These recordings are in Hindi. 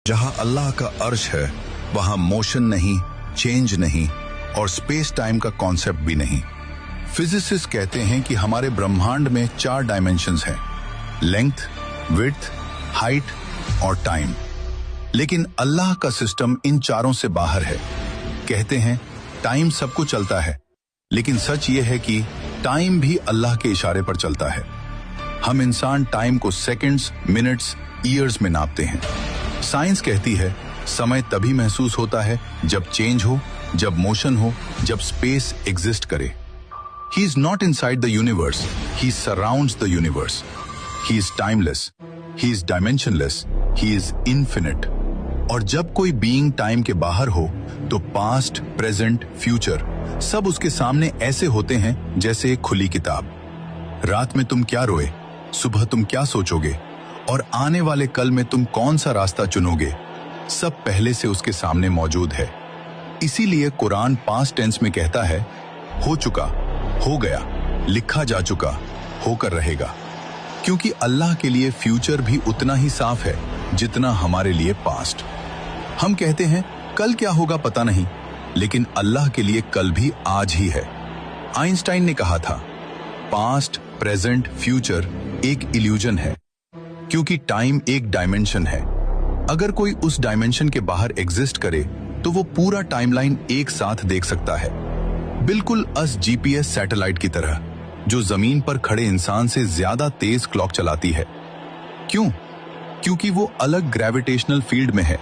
जहां अल्लाह का अर्श है वहां मोशन नहीं, चेंज नहीं और स्पेस टाइम का कॉन्सेप्ट भी नहीं। फिजिसिस्ट कहते हैं कि हमारे ब्रह्मांड में 4 डायमेंशंस हैं, लेंथ, विड्थ, हाइट और टाइम। लेकिन अल्लाह का सिस्टम इन चारों से बाहर है। कहते हैं टाइम सबको चलता है, लेकिन सच ये है कि टाइम भी अल्लाह के इशारे पर चलता है। हम इंसान टाइम को सेकंड्स, मिनट्स, ईयर्स में नापते हैं। साइंस कहती है समय तभी महसूस होता है जब चेंज हो, जब मोशन हो, जब स्पेस एग्जिस्ट करे। ही is not inside the universe, he surrounds the universe. He is timeless, he is dimensionless, he is infinite. और जब कोई बीइंग टाइम के बाहर हो तो पास्ट, प्रेजेंट, फ्यूचर सब उसके सामने ऐसे होते हैं जैसे एक खुली किताब। रात में तुम क्या रोए, सुबह तुम क्या सोचोगे और आने वाले कल में तुम कौन सा रास्ता चुनोगे, सब पहले से उसके सामने मौजूद है। इसीलिए कुरान पास्ट टेंस में कहता है हो चुका, हो गया, लिखा जा चुका, होकर रहेगा। क्योंकि अल्लाह के लिए फ्यूचर भी उतना ही साफ है जितना हमारे लिए पास्ट। हम कहते हैं कल क्या होगा पता नहीं, लेकिन अल्लाह के लिए कल भी आज ही है। आइंस्टाइन ने कहा था पास्ट, प्रेजेंट, फ्यूचर एक इल्यूजन है, क्योंकि टाइम एक डायमेंशन है। अगर कोई उस डायमेंशन के बाहर एग्जिस्ट करे तो वो पूरा टाइमलाइन एक साथ देख सकता है, बिल्कुल जीपीएस सैटेलाइट की तरह, जो जमीन पर खड़े इंसान से ज्यादा तेज क्लॉक चलाती है। क्यों? क्योंकि वो अलग ग्रेविटेशनल फील्ड में है,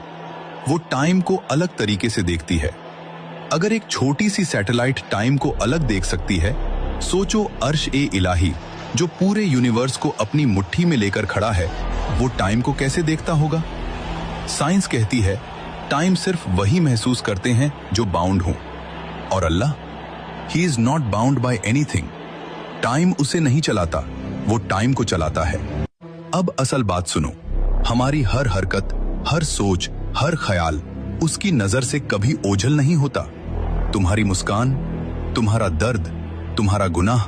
वो टाइम को अलग तरीके से देखती है। अगर एक छोटी सी सैटेलाइट टाइम को अलग देख सकती है, सोचो अर्श ए इलाही जो पूरे यूनिवर्स को अपनी मुट्ठी में लेकर खड़ा है, वो टाइम को कैसे देखता होगा? साइंस कहती है टाइम सिर्फ वही महसूस करते हैं जो बाउंड हो, और Allah, he is not bound by anything. Time उसे नहीं चलाता, वो टाइम को चलाता है। अब असल बात सुनो, हमारी हर हरकत, हर सोच, हर ख्याल उसकी नजर से कभी ओझल नहीं होता। तुम्हारी मुस्कान, तुम्हारा दर्द, तुम्हारा गुनाह,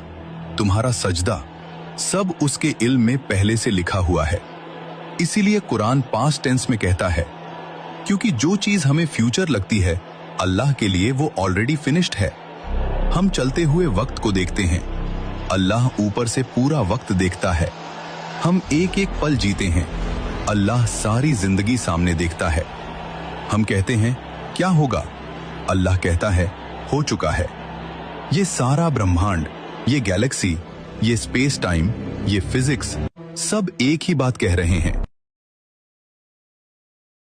तुम्हारा सजदा, सब उसके इल्म में पहले से लिखा हुआ है। इसीलिए कुरान पास्ट टेंस में कहता है, क्योंकि जो चीज हमें फ्यूचर लगती है अल्लाह के लिए वो ऑलरेडी फिनिश्ड है। हम चलते हुए वक्त को देखते हैं, अल्लाह ऊपर से पूरा वक्त देखता है। हम एक एक पल जीते हैं, अल्लाह सारी जिंदगी सामने देखता है। हम कहते हैं क्या होगा, अल्लाह कहता है हो चुका है। ये सारा ब्रह्मांड, ये गैलेक्सी, ये स्पेस टाइम, ये फिजिक्स सब एक ही बात कह रहे हैं,